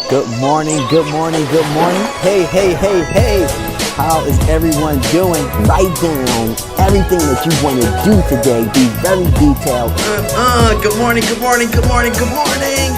Good morning, good morning, good morning. Hey, hey, hey, hey. How is everyone doing? Write down everything that you want to do today. Be very detailed. Good morning, good morning, good morning, good morning.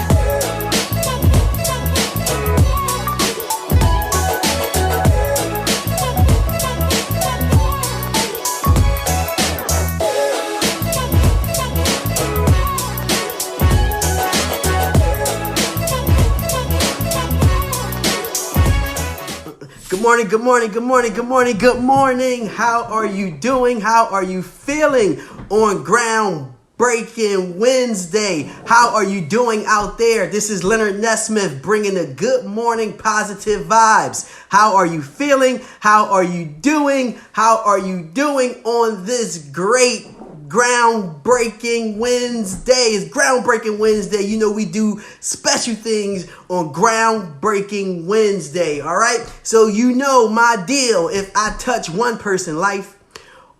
Good morning, good morning, good morning, good morning, good morning. How are you doing? How are you feeling on Groundbreaking Wednesday? How are you doing out there? This is Leonard Nesmith bringing the good morning positive vibes. How are you feeling? How are you doing? How are you doing on this great Groundbreaking Wednesday? It's Groundbreaking Wednesday. You know we do special things on Groundbreaking Wednesday, all right? So you know my deal. If I touch one person's life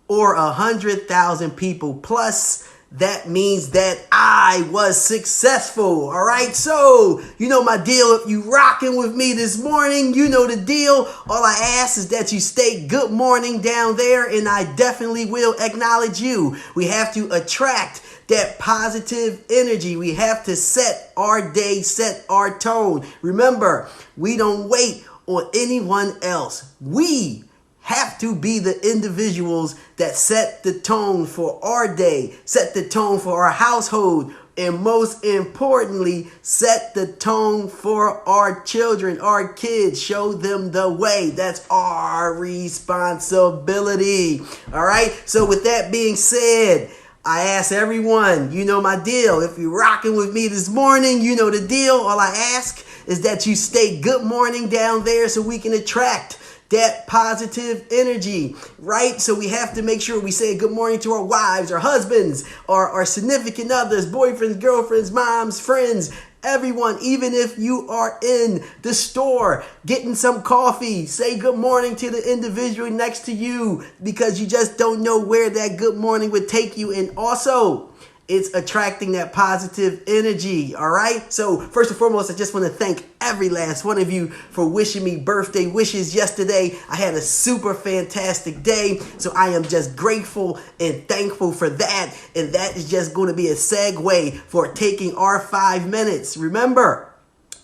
or 100,000 people plus, that means that I was successful, all right? So, you know my deal. If you rocking with me this morning, you know the deal. All I ask is that you stay good morning down there, and I definitely will acknowledge you. We have to attract that positive energy. We have to set our day, set our tone. Remember, we don't wait on anyone else. We have to be the individuals that set the tone for our day, set the tone for our household, and most importantly, set the tone for our children, our kids. Show them the way. That's our responsibility. All right? So with that being said, I ask everyone, you know my deal. If you're rocking with me this morning, you know the deal. All I ask is that you stay good morning down there so we can attract that positive energy, right? So we have to make sure we say good morning to our wives, our husbands, our significant others, boyfriends, girlfriends, moms, friends, everyone. Even if you are in the store getting some coffee, say good morning to the individual next to you, because you just don't know where that good morning would take you. And also, it's attracting that positive energy, all right? So first and foremost, I just want to thank every last one of you for wishing me birthday wishes yesterday. I had a super fantastic day, so I am just grateful and thankful for that. And that is just going to be a segue for taking our 5 minutes. Remember,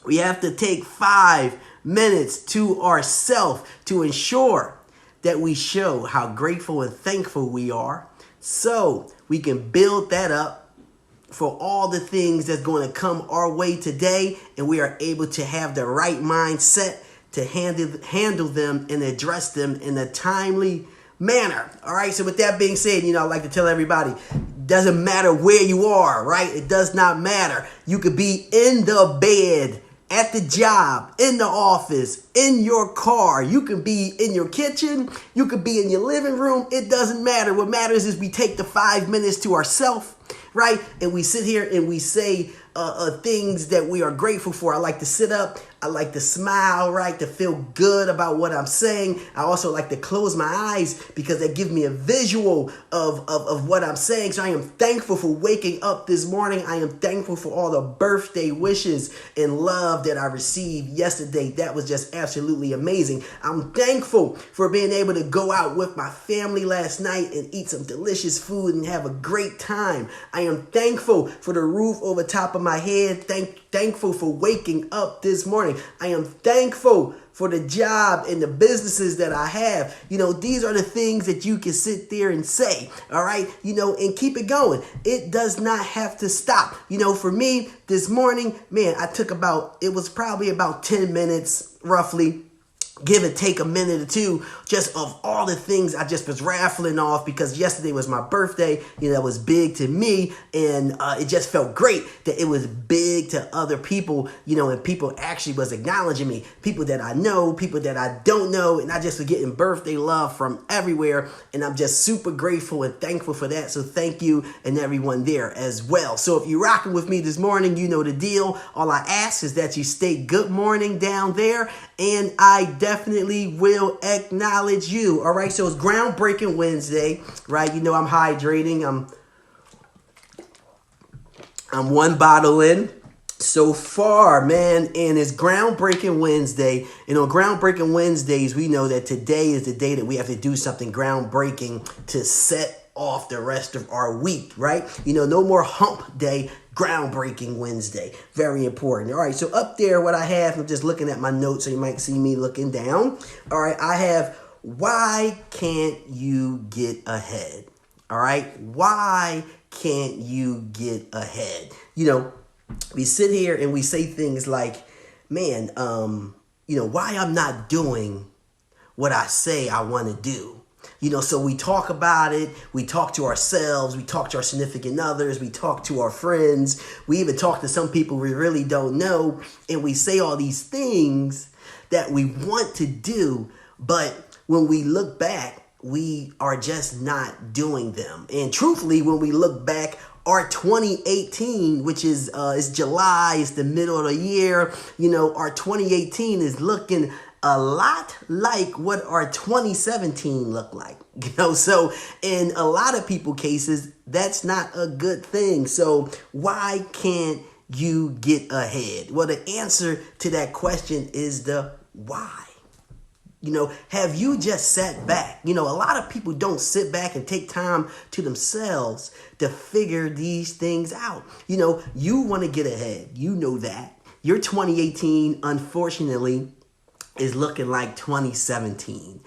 we have to take 5 minutes to ourselves to ensure that we show how grateful and thankful we are, so we can build that up for all the things that's going to come our way today, and we are able to have the right mindset to handle them and address them in a timely manner. All right, so with that being said, you know, I like to tell everybody, doesn't matter where you are, right? It does not matter. You could be in the bed, at the job, in the office, in your car. You can be in your kitchen. You could be in your living room. It doesn't matter. What matters is we take the 5 minutes to ourselves, right? And we sit here and we say things that we are grateful for. I like to sit up. I like to smile, right? To feel good about what I'm saying. I also like to close my eyes because they give me a visual of what I'm saying. So I am thankful for waking up this morning. I am thankful for all the birthday wishes and love that I received yesterday. That was just absolutely amazing. I'm thankful for being able to go out with my family last night and eat some delicious food and have a great time. I am thankful for the roof over top of my head. Thankful for waking up this morning. I am thankful for the job and the businesses that I have. You know, these are the things that you can sit there and say, all right, you know, and keep it going. It does not have to stop. You know, for me this morning, man, it was probably about 10 minutes roughly, give or take a minute or two, just of all the things I just was raffling off, because yesterday was my birthday. You know, that was big to me, and it just felt great that it was big to other people, you know, and people actually was acknowledging me, people that I know, people that I don't know, and I just was getting birthday love from everywhere, and I'm just super grateful and thankful for that. So thank you and everyone there as well. So if you're rocking with me this morning, you know the deal. All I ask is that you stay good morning down there, and I definitely will acknowledge you. All right, so it's Groundbreaking Wednesday, right? You know I'm hydrating. I'm one bottle in. so far, man, and it's Groundbreaking Wednesday. And on Groundbreaking Wednesdays, we know that today is the day that we have to do something groundbreaking to set off the rest of our week, right? No more hump day, Groundbreaking Wednesday. Very important. All right, so up there, what I have, I'm just looking at my notes, so you might see me looking down. All right, I have, why can't you get ahead? All right, why can't you get ahead? We sit here and we say things like, man, why I'm not doing what I say I want to do. So we talk about it, we talk to ourselves, we talk to our significant others, we talk to our friends, we even talk to some people we really don't know, and we say all these things that we want to do, but when we look back, we are just not doing them. And truthfully, when we look back, our 2018, which is it's July, it's the middle of the year, our 2018 is looking a lot like what our 2017 looked like. So in a lot of people cases, that's not a good thing. So why can't you get ahead? Well, the answer to that question is the why. Have you just sat back? A lot of people don't sit back and take time to themselves to figure these things out. You want to get ahead. You know that. Your 2018, unfortunately, is looking like 2017.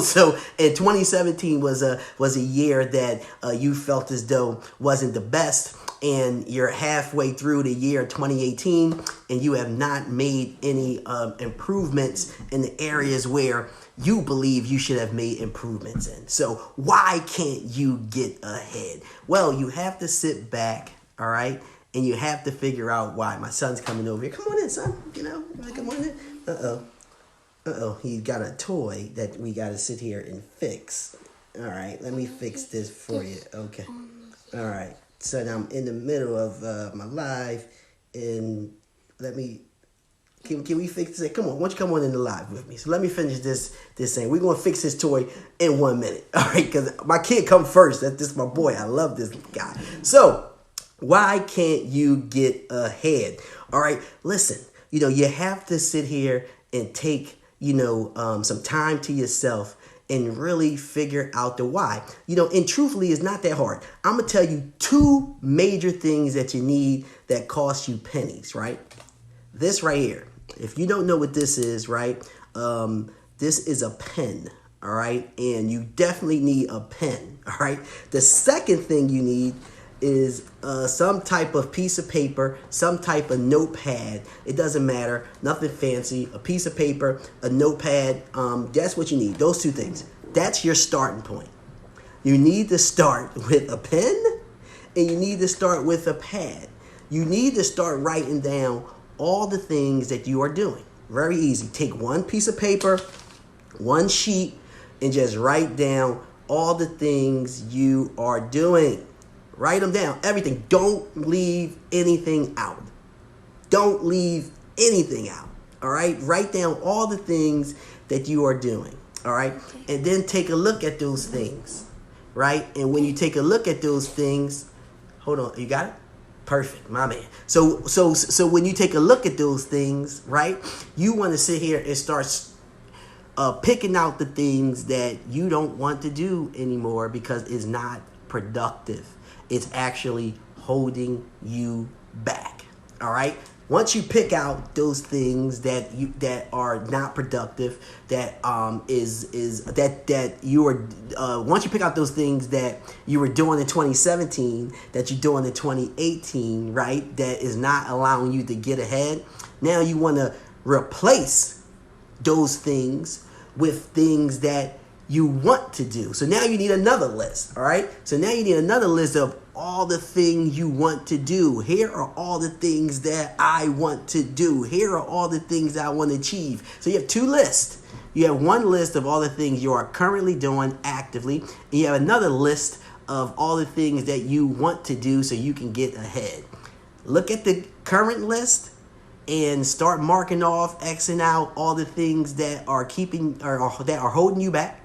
So and 2017 was a year that you felt as though wasn't the best. And you're halfway through the year 2018 and you have not made any improvements in the areas where you believe you should have made improvements in. So why can't you get ahead? Well, you have to sit back, all right? And you have to figure out why. My son's coming over here. Come on in, son. Come on in. Uh-oh. He got a toy that we got to sit here and fix. All right, let me fix this for you. Okay. All right. So now I'm in the middle of my live, and can we fix this? Come on, why don't you come on in the live with me? So let me finish this thing. We're going to fix this toy in 1 minute, all right? Because my kid come first. That's just my boy. I love this guy. So why can't you get ahead? All right, listen, you have to sit here and take, some time to yourself and really figure out the why. And truthfully, it's not that hard. I'm going to tell you 2 major things that you need that cost you pennies, right? This right here. If you don't know what this is, right? This is a pen, all right? And you definitely need a pen, all right? The second thing you need is some type of piece of paper, some type of notepad. It doesn't matter, nothing fancy. A piece of paper, a notepad, that's what you need. Those 2 things. That's your starting point. You need to start with a pen and you need to start with a pad. You need to start writing down all the things that you are doing. Very easy. Take one piece of paper, one sheet, and just write down all the things you are doing. Write them down. Everything. Don't leave anything out. Don't leave anything out. All right? Write down all the things that you are doing. All right? And then take a look at those things. Right? And when you take a look at those things, hold on. You got it? Perfect, my man. So when you take a look at those things, right, you want to sit here and start picking out the things that you don't want to do anymore because it's not productive. It's actually holding you back. All right. Once you pick out those things that are not productive, once you pick out those things that you were doing in 2017, that you're doing in 2018, right, that is not allowing you to get ahead, now you want to replace those things with things that you want to do. So now you need another list, all right? So now you need another list of all the things you want to do. Here are all the things that I want to do. Here are all the things that I want to achieve. So you have 2 lists. You have one list of all the things you are currently doing actively, and you have another list of all the things that you want to do so you can get ahead. Look at the current list and start marking off, Xing out all the things that are that are holding you back,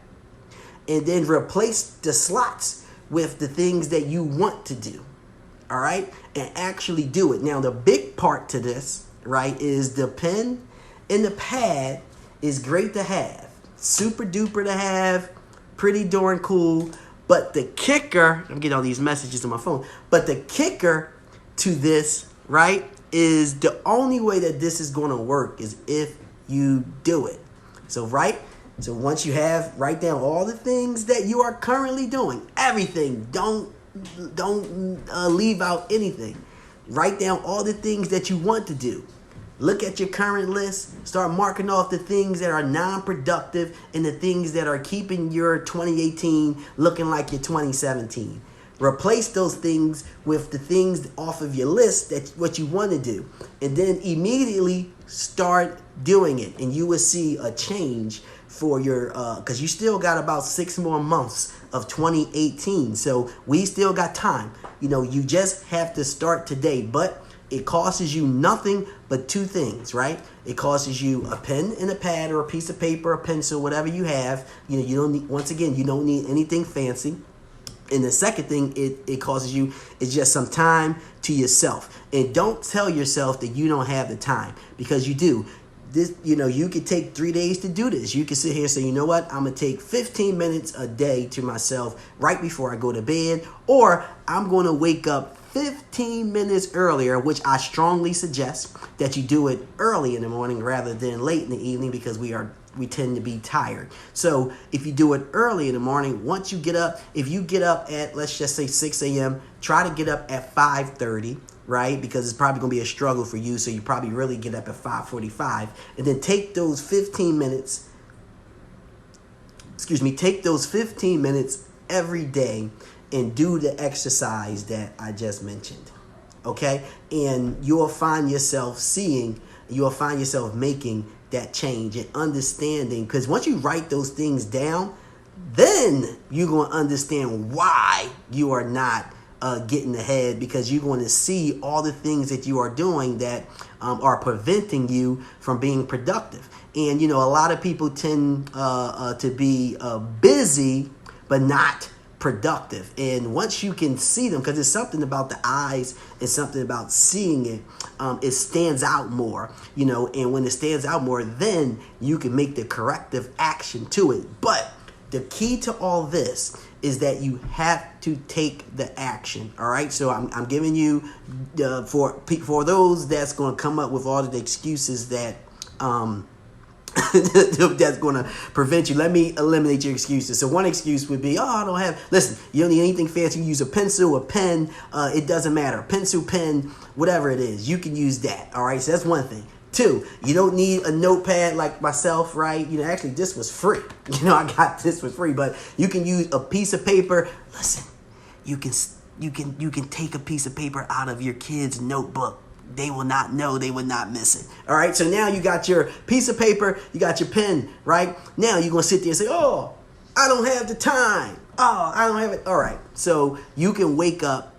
and then replace the slots with the things that you want to do. all right, and actually do it. Now, the big part to this, right, is the pen and the pad is great to have. Super duper to have, pretty darn cool. But the kicker, I'm getting all these messages on my phone, but the kicker to this, right, is the only way that this is going to work is if you do it. So, right? So once you write down all the things that you are currently doing, everything, don't leave out anything. Write down all the things that you want to do. Look at your current list. Start marking off the things that are non-productive and the things that are keeping your 2018 looking like your 2017. Replace those things with the things off of your list that what you want to do. And then immediately start doing it. And you will see a change for your, because you still got about 6 more months of 2018. So we still got time. You just have to start today. But it costs you nothing but 2 things, right? It costs you a pen and a pad or a piece of paper, a pencil, whatever you have. You don't need, once again, you don't need anything fancy. And the second thing it causes you is just some time to yourself. And don't tell yourself that you don't have the time, because you do. This, you could take 3 days to do this. You can sit here and say, you know what, I'm going to take 15 minutes a day to myself right before I go to bed, or I'm going to wake up 15 minutes earlier, which I strongly suggest that you do it early in the morning rather than late in the evening, because we tend to be tired. So if you do it early in the morning, once you get up, if you get up at, let's just say 6 a.m., try to get up at 5:30, right? Because it's probably going to be a struggle for you. So you probably really get up at 5:45, and then take those 15 minutes every day and do the exercise that I just mentioned. Okay? And you'll find yourself making that change and understanding, because once you write those things down, then you're going to understand why you are not getting ahead, because you're going to see all the things that you are doing that are preventing you from being productive. And, a lot of people tend to be busy but not productive. And once you can see them, because there's something about the eyes and something about seeing it, it stands out more, and when it stands out more, then you can make the corrective action to it. But the key to all this is that you have to take the action. All right. So I'm giving you for those that's going to come up with all of the excuses that that's going to prevent you. Let me eliminate your excuses. So one excuse would be, listen, you don't need anything fancy. You use a pencil, a pen. It doesn't matter. Pencil, pen, whatever it is, you can use that. All right. So that's one thing. 2, you don't need a notepad like myself, right? Actually, this was free. I got this for free, but you can use a piece of paper. Listen, you can take a piece of paper out of your kid's notebook. They will not know. They will not miss it. All right. So now you got your piece of paper. You got your pen, right? Now you're going to sit there and say, oh, I don't have the time. Oh, I don't have it. All right. So you can wake up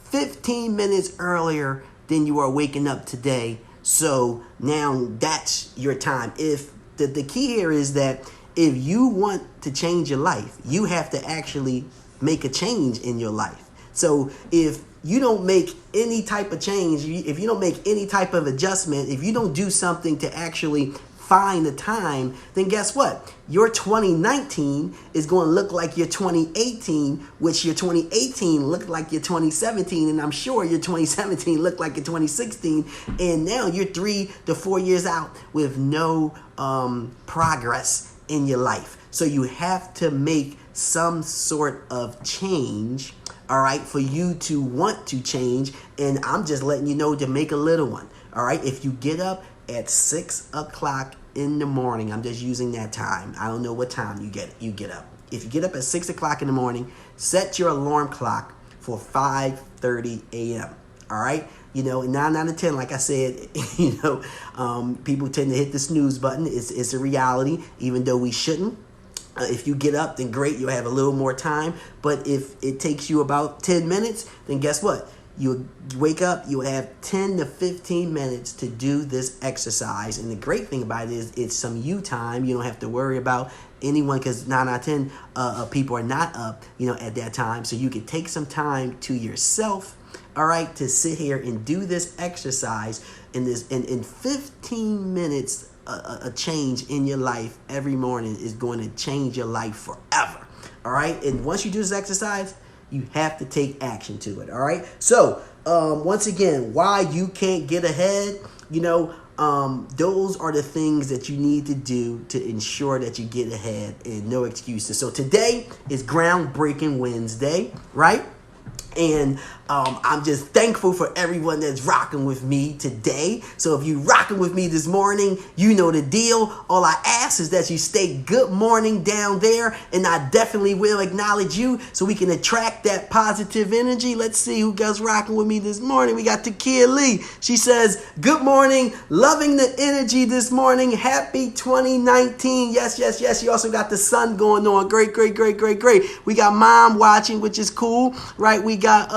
15 minutes earlier than you are waking up today. So now that's your time. If the key here is that if you want to change your life, you have to actually make a change in your life. So if you don't make any type of change, if you don't make any type of adjustment, if you don't do something to actually find the time, then guess what? Your 2019 is going to look like your 2018, which your 2018 looked like your 2017, and I'm sure your 2017 looked like your 2016, and now you're 3 to 4 years out with no progress in your life. So you have to make some sort of change, all right, for you to want to change, and I'm just letting you know to make a little one, all right? If you get up at 6 o'clock in the morning, I'm just using that time. I don't know what time you get up. If you get up at 6 o'clock in the morning, set your alarm clock for 5:30 a.m. All right. 9 out of 10, like I said, people tend to hit the snooze button. It's a reality, even though we shouldn't. If you get up, then great, you'll have a little more time. But if it takes you about 10 minutes, then guess what? You wake up, you have 10 to 15 minutes to do this exercise. And the great thing about it is it's some you time. You don't have to worry about anyone, because 9 out of 10 people are not up, at that time. So you can take some time to yourself all right, to sit here and do this exercise in 15 minutes. A change in your life every morning is going to change your life forever. All right. And once you do this exercise, you have to take action to it. All right. So once again, why you can't get ahead, those are the things that you need to do to ensure that you get ahead, and no excuses. So today is Groundbreaking Wednesday, right? And I'm just thankful for everyone that's rocking with me today. So if you rocking with me this morning, you know the deal. All I ask is that you stay good morning down there, and I definitely will acknowledge you so we can attract that positive energy. Let's see who goes rocking with me this morning. We got Takia Lee. She says, good morning, loving the energy this morning. Happy 2019. Yes, yes, yes. You also got the sun going on. Great, great, great, great, great. We got mom watching, which is cool, right? We got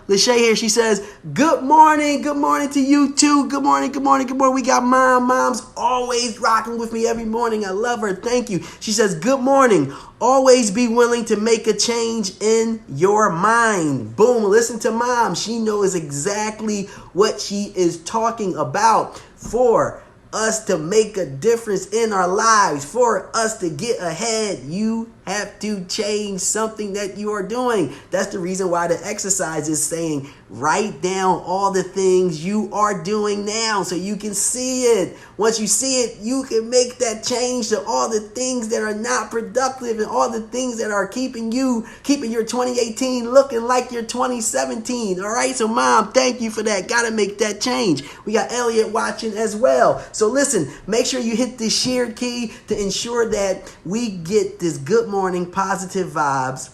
Lachey here. She says, good morning to you too. Good morning. We got mom's always rocking with me every morning. I love her. Thank you. She says, good morning. Always be willing to make a change in your mind. Boom. Listen to mom. She knows exactly what she is talking about. For us to make a difference in our lives, for us to get ahead, you have to change something that you are doing. That's the reason why the exercise is saying write down all the things you are doing now so you can see it. Once you see it, you can make that change to all the things that are not productive and all the things that are keeping your 2018 looking like your 2017. All right. So mom, thank you for that. Got to make that change. We got Elliot watching as well. So listen, make sure you hit the share key to ensure that we get this good morning positive vibes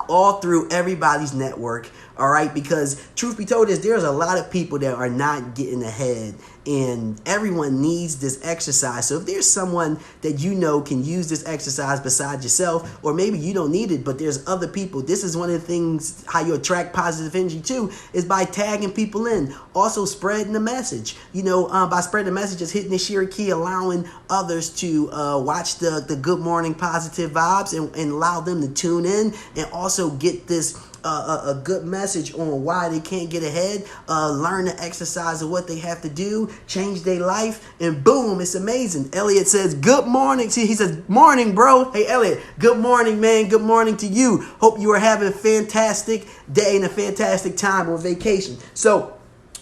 all through everybody's network. All right, because truth be told there's a lot of people that are not getting ahead, and everyone needs this exercise. So if there's someone that you know can use this exercise besides yourself, or maybe you don't need it, but there's other people, this is one of the things how you attract positive energy too, is by tagging people in. Also spreading the message. By spreading the message, just hitting the share key, allowing others to watch the Good Morning Positive Vibes and allow them to tune in and also get this a good message on why they can't get ahead, learn the exercise of what they have to do, change their life, and boom, it's amazing. Elliot says, good morning. See, he says, morning, bro. Hey, Elliot, good morning, man. Good morning to you. Hope you are having a fantastic day and a fantastic time on vacation. So,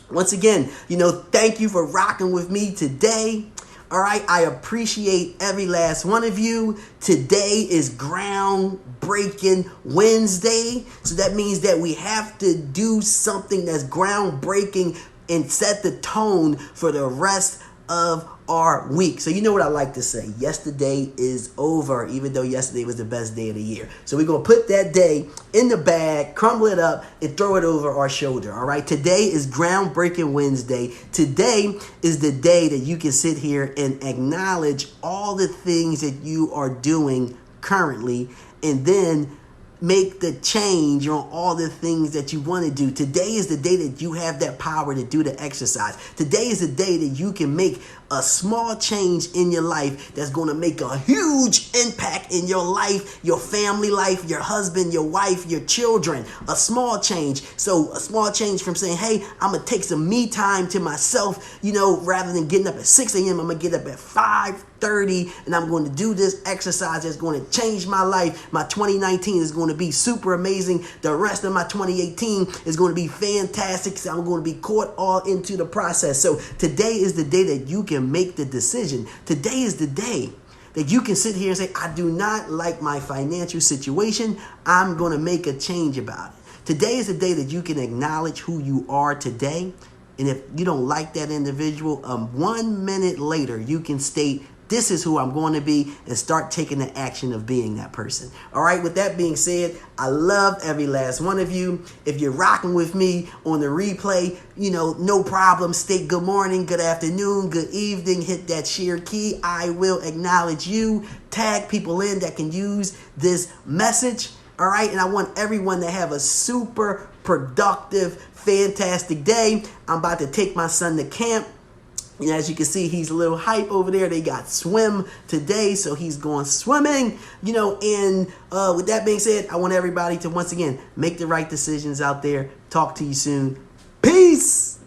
once again, thank you for rocking with me today. All right, I appreciate every last one of you. Today is Groundbreaking Wednesday. So that means that we have to do something that's groundbreaking and set the tone for the rest of our week. So you know what I like to say, yesterday is over, even though yesterday was the best day of the year. So we're going to put that day in the bag, crumble it up, and throw it over our shoulder. All right. Today is Groundbreaking Wednesday. Today is the day that you can sit here and acknowledge all the things that you are doing currently, and then make the change on all the things that you want to do. Today is the day that you have that power to do the exercise. Today is the day that you can make a small change in your life that's going to make a huge impact in your life, your family life, your husband, your wife, your children. A small change. So a small change from saying, hey, I'm going to take some me time to myself, rather than getting up at 6 a.m., I'm going to get up at 5:30 and I'm going to do this exercise that's going to change my life. My 2019 is going to be super amazing. The rest of my 2018 is going to be fantastic. So I'm going to be caught all into the process. So today is the day that you can make the decision. Today is the day that you can sit here and say, I do not like my financial situation. I'm going to make a change about it. Today is the day that you can acknowledge who you are today. And if you don't like that individual, 1 minute later, you can state, this is who I'm going to be, and start taking the action of being that person. All right. With that being said, I love every last one of you. If you're rocking with me on the replay, no problem. State good morning, good afternoon, good evening. Hit that share key. I will acknowledge you. Tag people in that can use this message. All right. And I want everyone to have a super productive, fantastic day. I'm about to take my son to camp. And as you can see, he's a little hype over there. They got swim today, so he's going swimming. And with that being said, I want everybody to, once again, make the right decisions out there. Talk to you soon. Peace!